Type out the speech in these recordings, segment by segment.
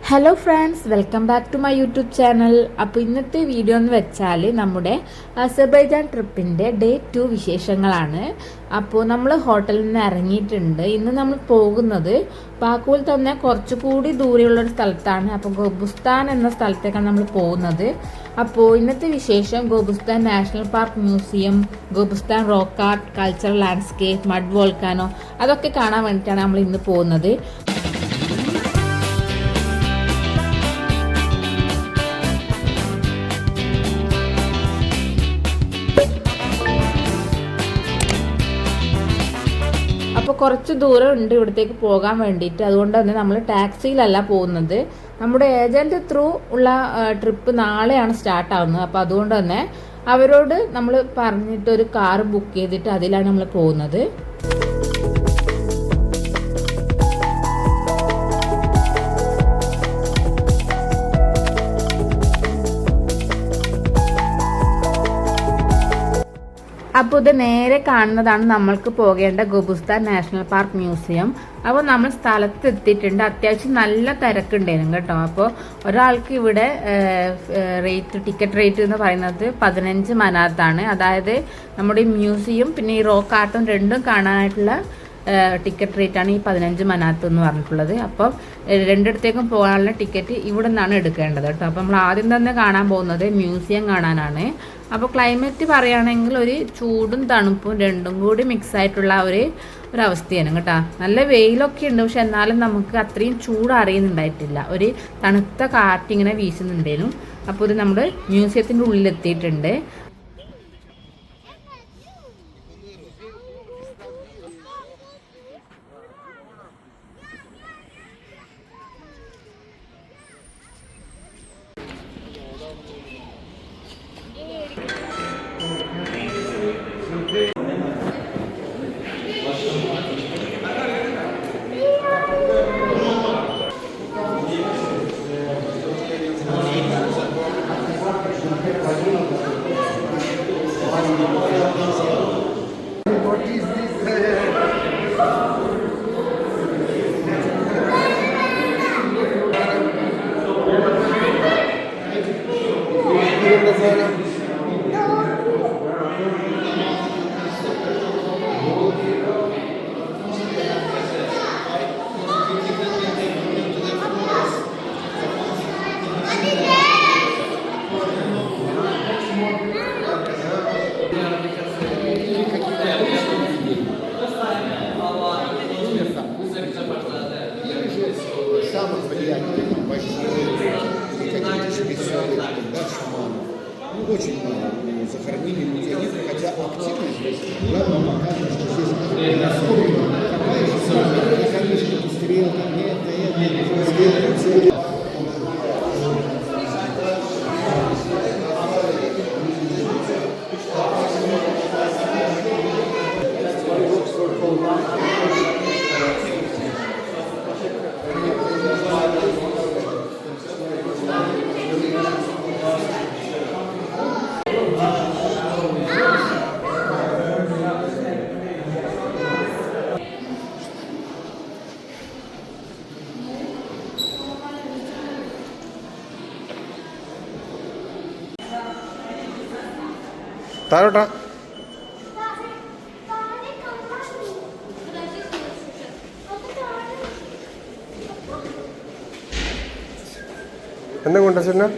Hello friends, welcome back to my YouTube channel. അപ്പോൾ ഇന്നത്തെ video എന്ന് വെച്ചാൽ നമ്മുടെ അസർബൈജാൻ ട്രിപ്പിൻ്റെ ഡേ 2 വിശേഷങ്ങളാണ്. അപ്പോൾ നമ്മൾ ഹോട്ടലിൽ നിന്ന് ഇറങ്ങിയിട്ടുണ്ട്. ഇന്ന് നമ്മൾ പോകുന്നത് ബാക്കുവിൽ തന്നെ കുറച്ചുകൂടി ദൂരെയുള്ളൊരു സ്ഥലത്താണ്. അപ്പോൾ ഗോബുസ്ഥാൻ എന്ന സ്ഥലത്തേക്കാണ് നമ്മൾ പോകുന്നത്. അപ്പോൾ ഇന്നത്തെ വിശേഷം Gobustan national park museum, Gobustan rock art, cultural landscape, mud volcano അതൊക്കെ കാണാൻ വേണ്ടിയിട്ടാണ് നമ്മൾ ഇന്ന് പോകുന്നത്. അപ്പോൾ കുറച്ച് ദൂരം ഉണ്ട് ഇവിടത്തേക്ക് പോകാൻ വേണ്ടിയിട്ട്. അതുകൊണ്ട് തന്നെ നമ്മൾ ടാക്സിയിലല്ല പോകുന്നത്. നമ്മുടെ ഏജൻറ്റ് ത്രൂ ഉള്ള ട്രിപ്പ് നാളെയാണ് സ്റ്റാർട്ടാവുന്നത്. അപ്പോൾ അതുകൊണ്ട് തന്നെ അവരോട് നമ്മൾ പറഞ്ഞിട്ട് ഒരു കാർ ബുക്ക് ചെയ്തിട്ട് അതിലാണ് നമ്മൾ പോകുന്നത്. അപ്പോൾ ഇത് നേരെ കാണുന്നതാണ് നമ്മൾക്ക് പോകേണ്ട ഗോബുസ്ഥാൻ നാഷണൽ പാർക്ക് മ്യൂസിയം. അപ്പോൾ നമ്മൾ സ്ഥലത്ത് എത്തിയിട്ടുണ്ട്. അത്യാവശ്യം നല്ല തിരക്കുണ്ടായിരുന്നു കേട്ടോ. അപ്പോൾ ഒരാൾക്ക് ഇവിടെ ടിക്കറ്റ് റേറ്റ് എന്ന് പറയുന്നത് 15 മനാത്താണ്. അതായത് നമ്മുടെ ഈ മ്യൂസിയം പിന്നെ ഈ റോക്ക് ആർട്ടും രണ്ടും കാണാനായിട്ടുള്ള ടിക്കറ്റ് റേറ്റാണ് ഈ 15 മനാത്ത് എന്ന് പറഞ്ഞിട്ടുള്ളത്. അപ്പം രണ്ടിടത്തേക്കും പോകാനുള്ള ടിക്കറ്റ് ഇവിടെ നിന്നാണ് എടുക്കേണ്ടത് കേട്ടോ. അപ്പോൾ നമ്മൾ ആദ്യം തന്നെ കാണാൻ പോകുന്നത് മ്യൂസിയം കാണാനാണ്. അപ്പോൾ ക്ലൈമറ്റ് പറയുകയാണെങ്കിൽ ഒരു ചൂടും തണുപ്പും രണ്ടും കൂടി മിക്സ് ആയിട്ടുള്ള ഒരവസ്ഥയാണ് കേട്ടോ. നല്ല വെയിലൊക്കെ ഉണ്ട്, പക്ഷെ എന്നാലും നമുക്ക് അത്രയും ചൂട് അറിയുന്നുണ്ടായിട്ടില്ല. ഒരു തണുത്ത കാറ്റിങ്ങനെ വീശുന്നുണ്ടേനും. അപ്പോൾ ഇത് നമ്മൾ മ്യൂസിയത്തിൻ്റെ ഉള്ളിലെത്തിയിട്ടുണ്ട്. Очень захоронили людей, хотя активность главное показывает, что здесь насколько копаешь, конечно, стрелка, это. താഴോട്ടാ എന്താ കൊണ്ടുവച്ചെന്നാ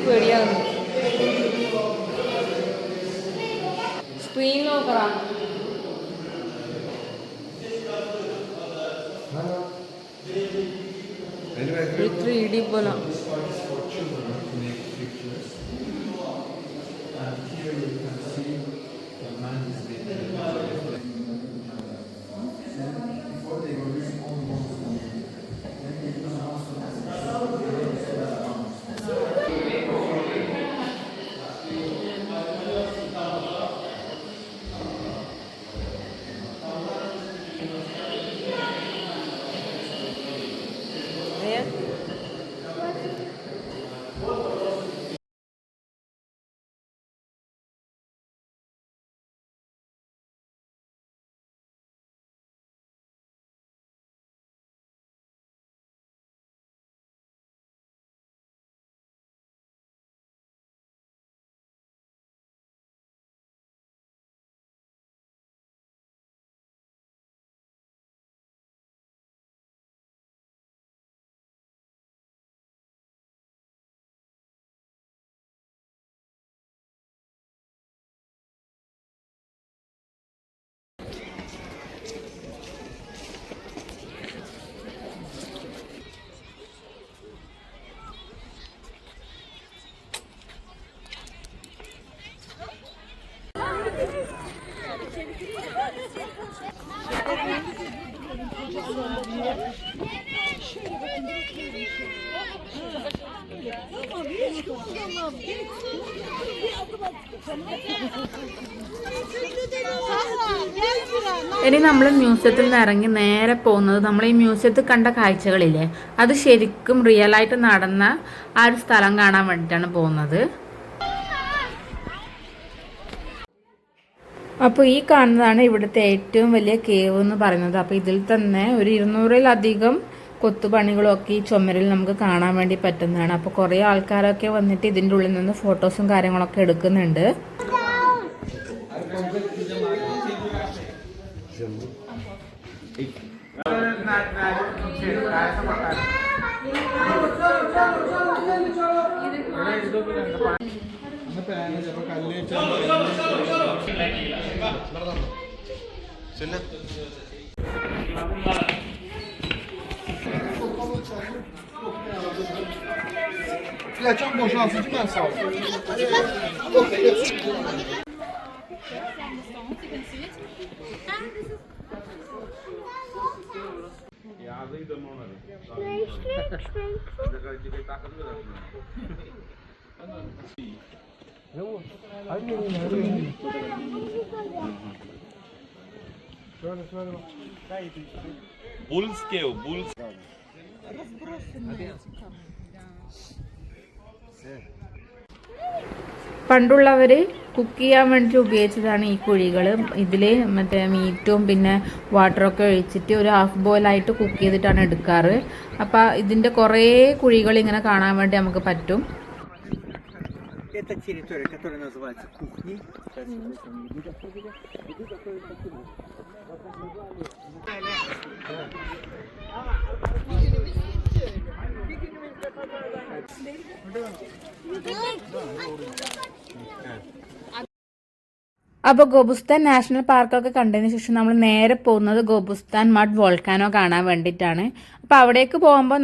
പേടിയാവുന്നു. സ്ക്രീൻ നോക്കണം. ഒരു 3D പോലെ. ഇനി നമ്മൾ മ്യൂസിയത്തിൽ നിന്ന് ഇറങ്ങി നേരെ പോകുന്നത് നമ്മൾ ഈ മ്യൂസിയത്തിൽ കണ്ട കാഴ്ചകളില്ലേ അത് ശരിക്കും റിയൽ ആയിട്ട് നടന്ന ആ ഒരു സ്ഥലം കാണാൻ വേണ്ടിയിട്ടാണ് പോകുന്നത്. അപ്പോൾ ഈ കാണുന്നതാണ് ഇവിടുത്തെ ഏറ്റവും വലിയ കേവ് എന്ന് പറയുന്നത്. അപ്പോൾ ഇതിൽ തന്നെ ഒരു 200-ലധികം കൊത്തുപണികളൊക്കെ ഈ ചുമരിൽ നമുക്ക് കാണാൻ വേണ്ടി പറ്റുന്നതാണ്. അപ്പോൾ കുറേ ആൾക്കാരൊക്കെ വന്നിട്ട് ഇതിൻ്റെ ഉള്ളിൽ നിന്ന് ഫോട്ടോസും കാര്യങ്ങളൊക്കെ എടുക്കുന്നുണ്ട്. Ja, ciąg można wrzucić mięso. Bull scale, bull. പണ്ടുള്ളവർ കുക്ക് ചെയ്യാൻ വേണ്ടി ഉപയോഗിച്ചതാണ് ഈ കുഴികൾ. ഇതിൽ മറ്റേ മീറ്റും പിന്നെ വാട്ടറൊക്കെ ഒഴിച്ചിട്ട് ഒരു ഹാഫ് ബോയിലായിട്ട് കുക്ക് ചെയ്തിട്ടാണ് എടുക്കാറ്. അപ്പോൾ ഇതിൻ്റെ കുറേ കുഴികൾ ഇങ്ങനെ കാണാൻ വേണ്ടി നമുക്ക് പറ്റും. Это территория, которая называется кухней. അപ്പോൾ ഗോബുസ്ഥാൻ നാഷണൽ പാർക്കൊക്കെ കണ്ടതിന് ശേഷം നമ്മൾ നേരെ പോകുന്നത് ഗോബുസ്ഥാൻ മഡ് വോൾക്കാനോ കാണാൻ വേണ്ടിയിട്ടാണ്. അപ്പോൾ അവിടേക്ക് പോകുമ്പോൾ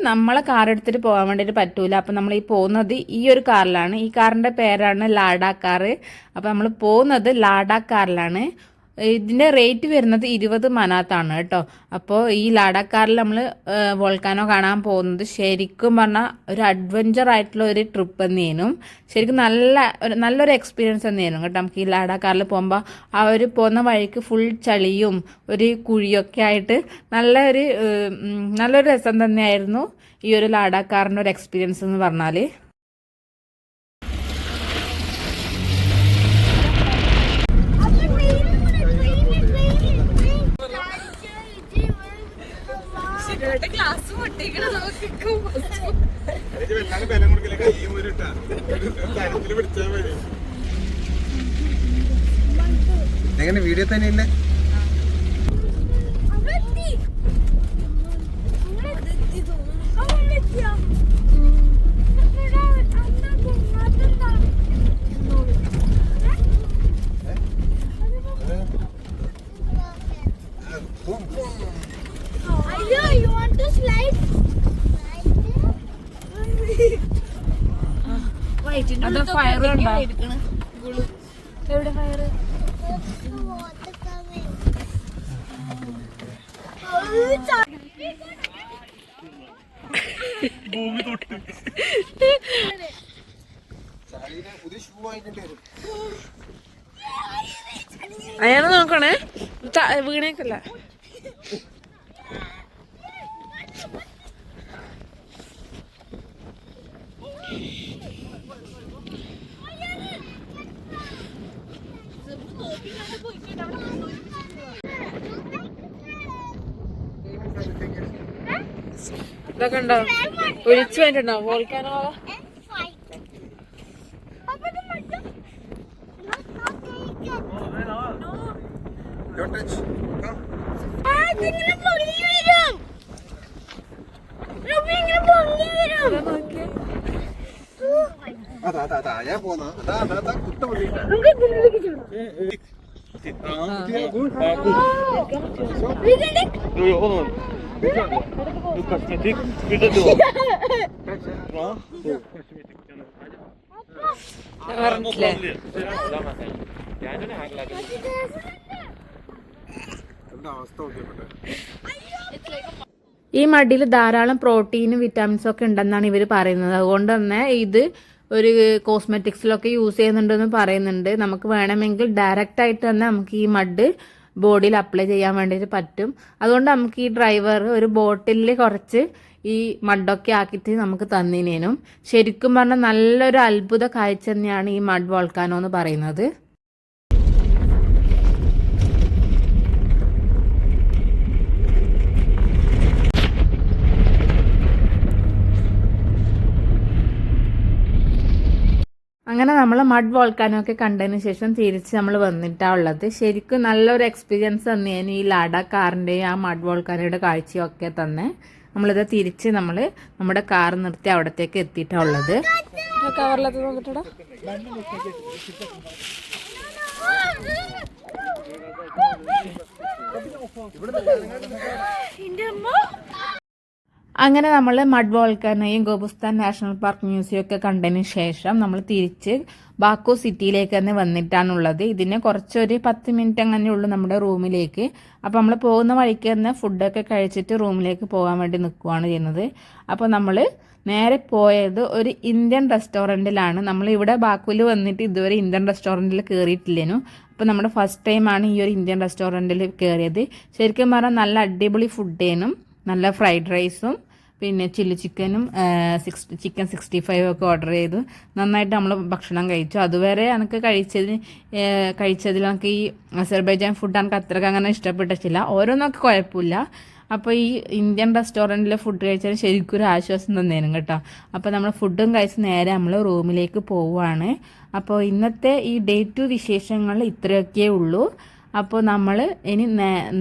നമ്മളെ കാർ എടുത്തിട്ട് പോകാൻ വേണ്ടിയിട്ട് പറ്റൂല. അപ്പോൾ നമ്മൾ ഈ പോകുന്നത് ഈ ഒരു കാറിലാണ്. ഈ കാറിൻ്റെ പേരാണ് ലാഡ കാർ. അപ്പോൾ നമ്മൾ പോകുന്നത് ലാഡ കാറിലാണ്. ഇതിൻ്റെ റേറ്റ് വരുന്നത് 20 മനാത്താണ് കേട്ടോ. അപ്പോൾ ഈ ലാഡക്കാറിൽ നമ്മൾ വോൾക്കാനോ കാണാൻ പോകുന്നത് ശരിക്കും പറഞ്ഞാൽ ഒരു അഡ്വഞ്ചർ ആയിട്ടുള്ള ഒരു ട്രിപ്പ് തന്നെയായിരുന്നു. ശരിക്കും നല്ലൊരു എക്സ്പീരിയൻസ് തന്നെയായിരുന്നു കേട്ടോ. നമുക്ക് ഈ ലാഡക്കാറിൽ പോകുമ്പോൾ ആ ഒരു പോകുന്ന വഴിക്ക് ഫുൾ ചളിയും ഒരു കുഴിയൊക്കെ ആയിട്ട് നല്ലൊരു രസം തന്നെയായിരുന്നു ഈ ഒരു ലാഡക്കാറിൻ്റെ ഒരു എക്സ്പീരിയൻസ് എന്ന് പറഞ്ഞാൽ. എങ്ങനെ വീഡിയോ തന്നെ ഇല്ലേ? You want to slide? അത് ഫയർ ഉണ്ടോ? എവിടെ ഫയർ? അയാൾ നോക്കണേ വീണേക്കല്ല. ഇതൊക്കെ ഉണ്ടോ? ഒലിച്ചു വേണ്ടിട്ടുണ്ടോ വോൾക്കാനോ? അതാ ഞാൻ പോന്ന അതാ കുത്തമതി. എന്താ അവസ്ഥ നോക്കിയപ്പോട്ടെ. ഈ മഡിയിൽ ധാരാളം പ്രോട്ടീനും വിറ്റാമിൻസും ഒക്കെ ഉണ്ടെന്നാണ് ഇവർ പറയുന്നത്. അതുകൊണ്ട് തന്നെ ഇത് ഒരു കോസ്മെറ്റിക്സിലൊക്കെ യൂസ് ചെയ്യുന്നുണ്ടെന്ന് പറയുന്നുണ്ട്. നമുക്ക് വേണമെങ്കിൽ ഡയറക്റ്റ് ആയിട്ട് തന്നെ നമുക്ക് ഈ മഡ് ബോഡിയിൽ അപ്ലൈ ചെയ്യാൻ വേണ്ടിയിട്ട് പറ്റും. അതുകൊണ്ട് നമുക്ക് ഈ ഡ്രൈവർ ഒരു ബോട്ടിലിൽ കുറച്ച് ഈ മഡൊക്കെ ആക്കിയിട്ട് നമുക്ക് തന്നിനേനും. ശരിക്കും പറഞ്ഞാൽ നല്ലൊരു അത്ഭുത കാഴ്ച തന്നെയാണ് ഈ മഡ് വോൾക്കാനോ എന്ന് പറയുന്നത്. അങ്ങനെ നമ്മൾ മഡ് വോൾക്കാനൊക്കെ കണ്ടതിന് ശേഷം തിരിച്ച് നമ്മൾ വന്നിട്ടാണ് ഉള്ളത്. ശരിക്കും നല്ലൊരു എക്സ്പീരിയൻസ് തന്നെയാണ് ഈ ലാഡ കാറിൻ്റെയും ആ മഡ് വോൾക്കാനോയുടെ കാഴ്ചയൊക്കെ തന്നെ. നമ്മളിത് തിരിച്ച് നമ്മുടെ കാർ നിർത്തി അവിടത്തേക്ക് എത്തിയിട്ടാണ് ഉള്ളത്. കവറിലത്ത് നോക്കിട്ടാ അങ്ങനെ നമ്മൾ മഡ് വോൾക്കാനോയും ഗോബുസ്ഥാൻ നാഷണൽ പാർക്ക് മ്യൂസിയം ഒക്കെ കണ്ടതിന് ശേഷം നമ്മൾ തിരിച്ച് ബാക്കു സിറ്റിയിലേക്ക് തന്നെ വന്നിട്ടാണുള്ളത്. ഇതിന് കുറച്ചൊരു 10 മിനിറ്റ് അങ്ങനെ ഉള്ളൂ നമ്മുടെ റൂമിലേക്ക്. അപ്പോൾ നമ്മൾ പോകുന്ന വഴിക്ക് തന്നെ ഫുഡൊക്കെ കഴിച്ചിട്ട് റൂമിലേക്ക് പോകാൻ വേണ്ടി നിൽക്കുകയാണ് ചെയ്യുന്നത്. അപ്പോൾ നമ്മൾ നേരെ പോയത് ഒരു ഇന്ത്യൻ റെസ്റ്റോറൻറ്റിലാണ്. നമ്മൾ ഇവിടെ ബാക്കുവിൽ വന്നിട്ട് ഇതുവരെ ഇന്ത്യൻ റെസ്റ്റോറൻറ്റിൽ കയറിയിട്ടില്ലേനു. അപ്പോൾ നമ്മുടെ ഫസ്റ്റ് ടൈമാണ് ഈ ഒരു ഇന്ത്യൻ റെസ്റ്റോറൻറ്റിൽ കയറിയത്. ശരിക്കും പറഞ്ഞാൽ നല്ല അടിപൊളി ഫുഡേനും, നല്ല ഫ്രൈഡ് റൈസും പിന്നെ ചില്ലി ചിക്കനും ചിക്കൻ 65 ഒക്കെ ഓർഡർ ചെയ്തു. നന്നായിട്ട് നമ്മൾ ഭക്ഷണം കഴിച്ചു. അതുവരെ എനിക്ക് കഴിച്ചതിൽ എനിക്ക് ഈ അസർബൈജാൻ ഫുഡ് എനിക്ക് അത്രയ്ക്ക് അങ്ങനെ ഇഷ്ടപ്പെട്ടിട്ടില്ല. ഓരോന്നൊക്കെ കുഴപ്പമില്ല. അപ്പോൾ ഈ ഇന്ത്യൻ റെസ്റ്റോറൻറ്റിലെ ഫുഡ് കഴിച്ചാൽ ശരിക്കും ഒരു ആശ്വാസം തന്നേനും കേട്ടോ. അപ്പോൾ നമ്മൾ ഫുഡും കഴിച്ച് നേരെ നമ്മൾ റൂമിലേക്ക് പോവുകയാണ്. അപ്പോൾ ഇന്നത്തെ ഈ ഡേ 2 വിശേഷങ്ങൾ ഇത്രയൊക്കെ ഉള്ളൂ. അപ്പോൾ നമ്മൾ ഇനി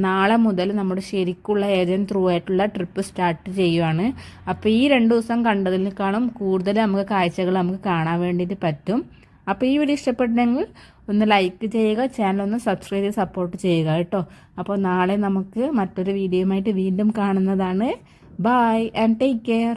നാളെ മുതൽ നമ്മുടെ ശരിക്കുള്ള ഏജൻറ് ത്രൂ ആയിട്ടുള്ള ട്രിപ്പ് സ്റ്റാർട്ട് ചെയ്യുവാണ്. അപ്പോൾ ഈ 2 ദിവസം കണ്ടതിനേക്കാളും കൂടുതൽ നമുക്ക് കാഴ്ചകൾ നമുക്ക് കാണാൻ വേണ്ടിയിട്ട് പറ്റും. അപ്പോൾ ഈ വീഡിയോ ഇഷ്ടപ്പെട്ടെങ്കിൽ ഒന്ന് ലൈക്ക് ചെയ്യുക, ചാനൽ ഒന്ന് സബ്സ്ക്രൈബ് ചെയ്ത് സപ്പോർട്ട് ചെയ്യുക കേട്ടോ. അപ്പോൾ നാളെ നമുക്ക് മറ്റൊരു വീഡിയോയുമായിട്ട് വീണ്ടും കാണുന്നതാണ്. Bye and take care.